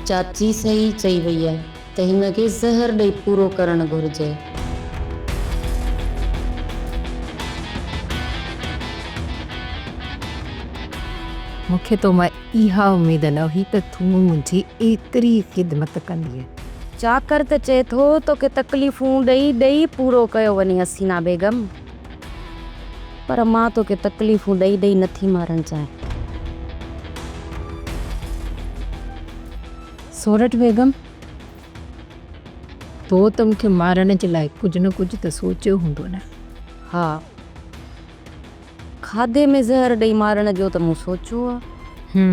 चाची सही चई वई आहे त हिन खे ज़हर ॾेई पूरो करणु घुरिजे। मूंखे तो मां इहा उमेद न हुई त तूं मुंहिंजी एतिरी ख़िदमत कंदीअ। चाकर त चए थो तोखे तकलीफ़ूं ॾेई ॾेई पूरो कयो वञे हसीना बेगम, पर मां तोखे तकलीफ़ूं ॾेई ॾेई नथी मारणु चाहियां। सोरठ बेगम, तो त मूंखे मारण जे लाइ कुझु न कुझु त सोचियो हूंदो न? हा, खाधे में ज़हर ॾेई मारण जो त मूं सोचियो आहे।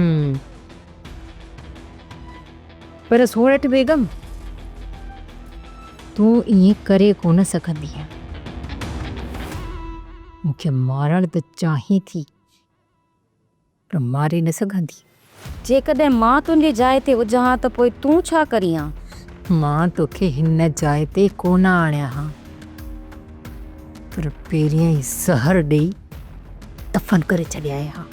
पर सोरठ बेगम, तूं ईअं करे कोन सघंदी आहे। मूंखे मारण त चाहीं थी, पर मारे न सघंदी। जेकॾहिं मां तुंहिंजी जाइ ते हुजां हा त पोइ तूं छा करीं? मां तोखे हिन जाइ ते कोन आणिया हा, पर पहिरियां ई ज़हर ॾेई दफ़न करे छॾिया हा।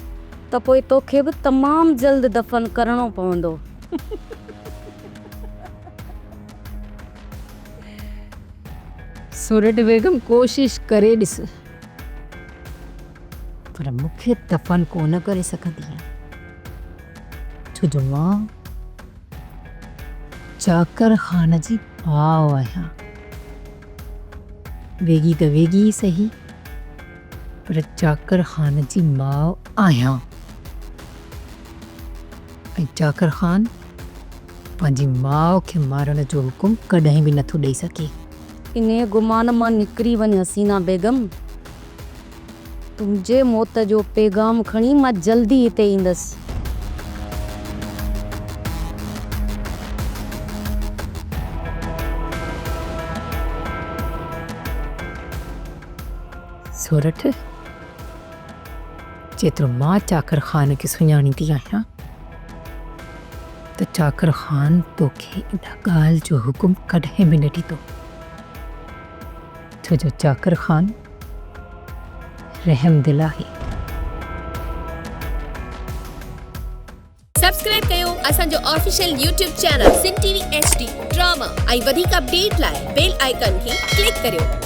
त पोइ तोखे बि तमामु जल्द दफ़न करणो पवंदो। सोरठ बेगम, कोशिश करे ॾिस, पर मूंखे दफ़न कोन करे सघंदी आहे, छो जो मां चाकर ख़ान जी भाउ आहियां। वेगी त वेगी सही, पर चाकर ख़ान जी माउ आहियां। ऐं चाकर ख़ान पंहिंजी माउ खे मारण जो हुकुम कॾहिं बि नथो ॾेई सघे। इन गुमान मां निकिरी वञ हसीना बेगम। तुंहिंजे मौत जो पैगाम खणी मां जल्दी हिते ईंदसि। सोरठ, जेतिरो मां चाकर ख़ान खे सुञाणींदी आहियां त चाकर ख़ान तोखे इन ॻाल्हि जो हुकुम कॾहिं बि न ॾींदो, छो जो चाकर ख़ान रहमदिल आहे। सब्सक्राइब कयो असांजो official YouTube channel Sindh TV HD drama ऐं वधीक अपडेट लाइ बेल आइकन खे क्लिक करियो।